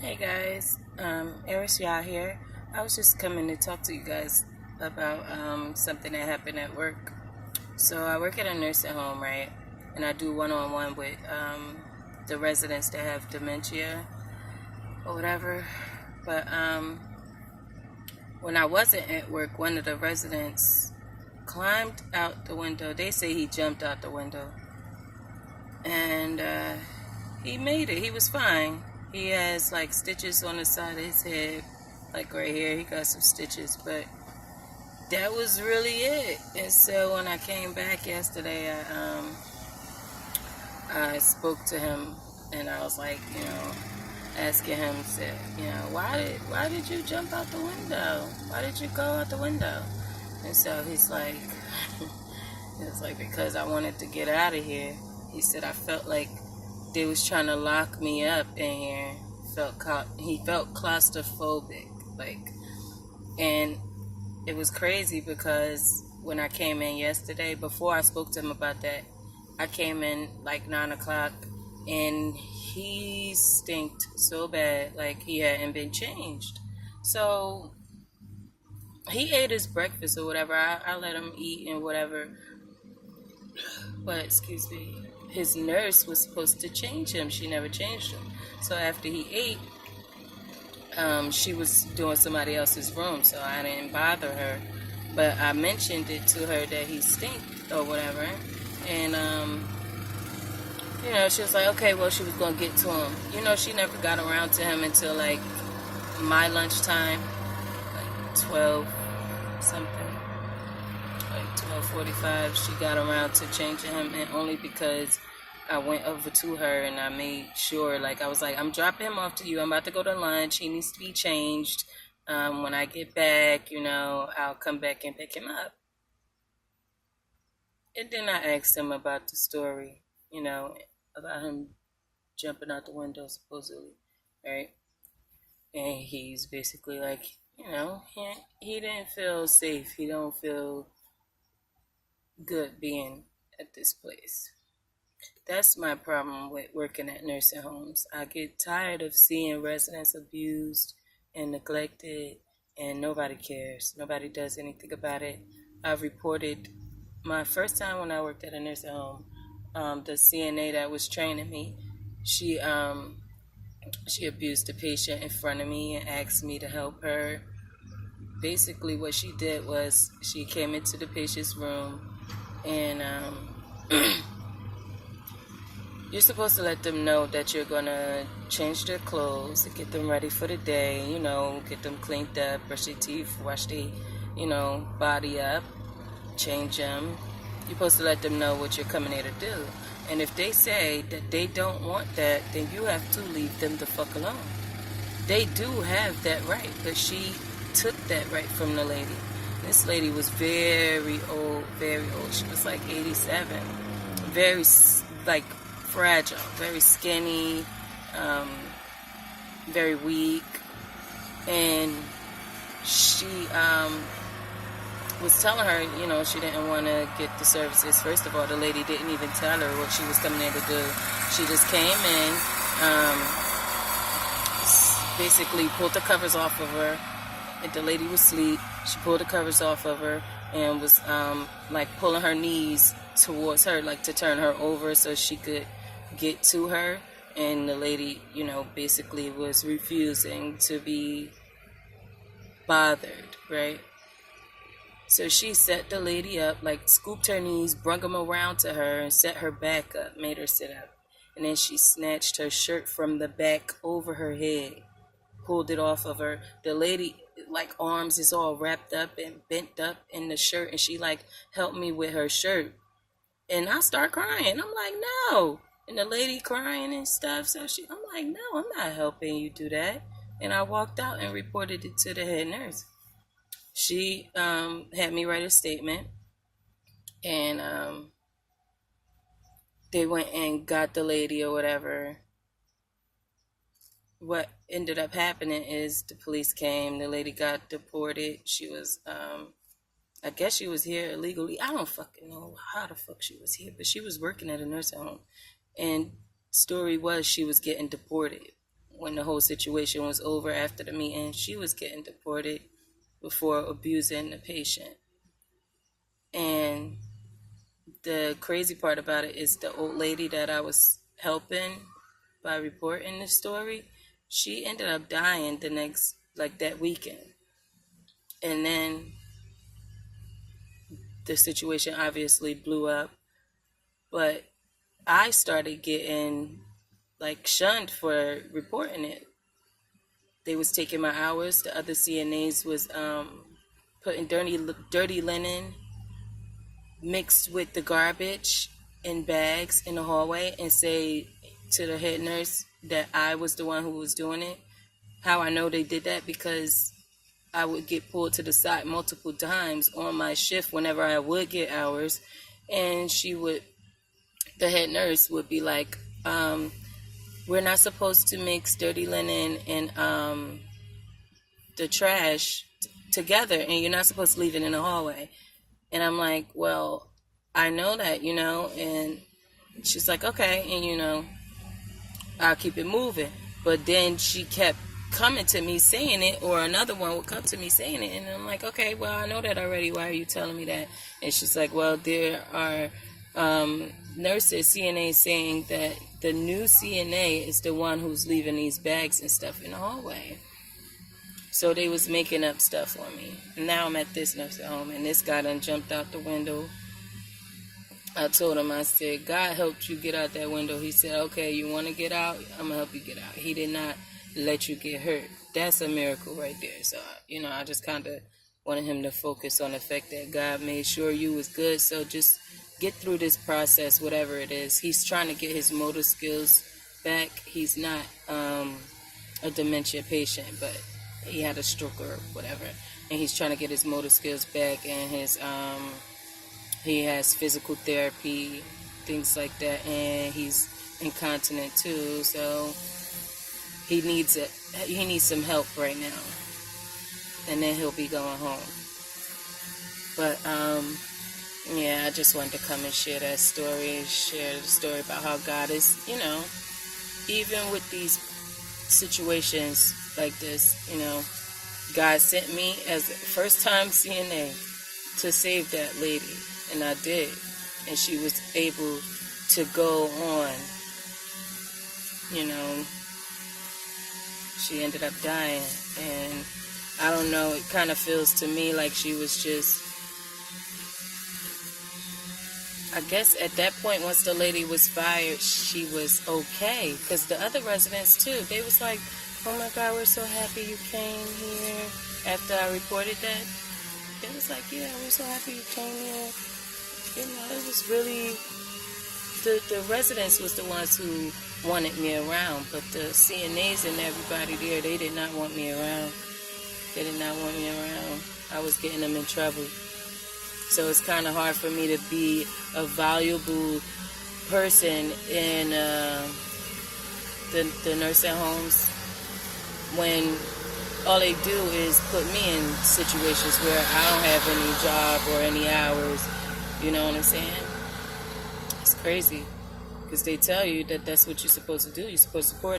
Hey guys, Eris Yah here. I was just coming to talk to you guys about something that happened at work. So I work at a nursing home, right? And I do one-on-one with the residents that have dementia or whatever. But when I wasn't at work, one of the residents climbed out the window. They say he jumped out the window, and he made it. He was fine. He has like stitches on the side of his head, like right here. He got some stitches, but that was really it. And so when I came back yesterday, I spoke to him, and I was like, asking him, said, why did you jump out the window? Why did you go out the window? And so he's like, it's like because I wanted to get out of here. He said I felt like they was trying to lock me up in here. He felt claustrophobic, like, and it was crazy because when I came in yesterday, before I spoke to him about that, I came in like 9 o'clock, and he stinked so bad, like he hadn't been changed. So he ate his breakfast or whatever. I let him eat and whatever. But excuse me, his nurse was supposed to change him. She never changed him. So after he ate, she was doing somebody else's room, so I didn't bother her. But I mentioned it to her that he stinked or whatever, and she was like, okay, well, she was gonna get to him. She never got around to him until like my lunchtime, like 12 something, like 12:45. She got around to changing him, and only because I went over to her and I made sure, like, I was like, I'm dropping him off to you. I'm about to go to lunch. He needs to be changed. When I get back, I'll come back and pick him up. And then I asked him about the story, about him jumping out the window supposedly, right? And he's basically like, he didn't feel safe. He don't feel good being at this place. That's my problem with working at nursing homes. I get tired of seeing residents abused and neglected, and nobody cares. Nobody does anything about it. I've reported my first time when I worked at a nursing home. The CNA that was training me, she she abused a patient in front of me and asked me to help her. Basically, what she did was she came into the patient's room, and you're supposed to let them know that you're going to change their clothes, to get them ready for the day, get them cleaned up, brush their teeth, wash their, body up, change them. You're supposed to let them know what you're coming here to do. And if they say that they don't want that, then you have to leave them the fuck alone. They do have that right, but she took that right from the lady. This lady was very old, very old. She was like 87. Very, like, fragile, very skinny, very weak, and she was telling her, she didn't want to get the services. First of all, the lady didn't even tell her what she was coming in to do. She just came in, basically pulled the covers off of her, and the lady was asleep. She pulled the covers off of her and was like pulling her knees towards her, like to turn her over so she could get to her. And the lady, basically was refusing to be bothered, right? So she set the lady up, like scooped her knees, brung them around to her, and set her back up, made her sit up. And then she snatched her shirt from the back over her head, pulled it off of her. The lady, like, arms is all wrapped up and bent up in the shirt, and she like helped me with her shirt. And I start crying. I'm like, no. And the lady crying and stuff. So I'm like, no, I'm not helping you do that. And I walked out and reported it to the head nurse. She had me write a statement, and they went and got the lady or whatever. What ended up happening is the police came. The lady got deported. She was, I guess she was here illegally. I don't fucking know how the fuck she was here, but she was working at a nursing home. And story was she was getting deported. when the whole situation was over after the meeting, she was getting deported before abusing the patient. And the crazy part about it is the old lady that I was helping by reporting this story, she ended up dying the next, like that weekend. And then the situation obviously blew up, but I started getting like shunned for reporting it. They was taking my hours. The other CNAs was putting dirty linen mixed with the garbage in bags in the hallway and say to the head nurse that I was the one who was doing it. How I know they did that, because I would get pulled to the side multiple times on my shift whenever I would get hours, and the head nurse would be like, we're not supposed to mix dirty linen and the trash together, and you're not supposed to leave it in the hallway. And I'm like, well, I know that, and she's like, okay, and I'll keep it moving. But then she kept coming to me saying it, or another one would come to me saying it, and I'm like, okay, well, I know that already. Why are you telling me that? And she's like, well, there are nurses, CNAs, saying that the new CNA is the one who's leaving these bags and stuff in the hallway. So they was making up stuff for me. And now I'm at this nursing home, and this guy done jumped out the window. I told him, I said, God helped you get out that window. He said, okay, you want to get out? I'm going to help you get out. He did not let you get hurt. That's a miracle right there. So, I just kind of wanted him to focus on the fact that God made sure you was good. So just get through this process, whatever it is. He's trying to get his motor skills back. He's not a dementia patient, but he had a stroke or whatever, and he's trying to get his motor skills back, and he has physical therapy, things like that, and he's incontinent too, so he needs some help right now, and then he'll be going home. But yeah, I just wanted to come and share that story, share the story about how God is, even with these situations like this, God sent me as a first-time CNA to save that lady, and I did, and she was able to go on. She ended up dying, and I don't know, it kind of feels to me like she was just, I guess at that point, once the lady was fired, she was okay, because the other residents too, they was like, oh my God, we're so happy you came here. After I reported that, it was like, yeah, we're so happy you came here. It was really, the residents was the ones who wanted me around, but the CNAs and everybody there, they did not want me around. They did not want me around. I was getting them in trouble. So it's kind of hard for me to be a valuable person in the nursing homes when all they do is put me in situations where I don't have any job or any hours. You know what I'm saying? It's crazy, because they tell you that that's what you're supposed to do. You're supposed to support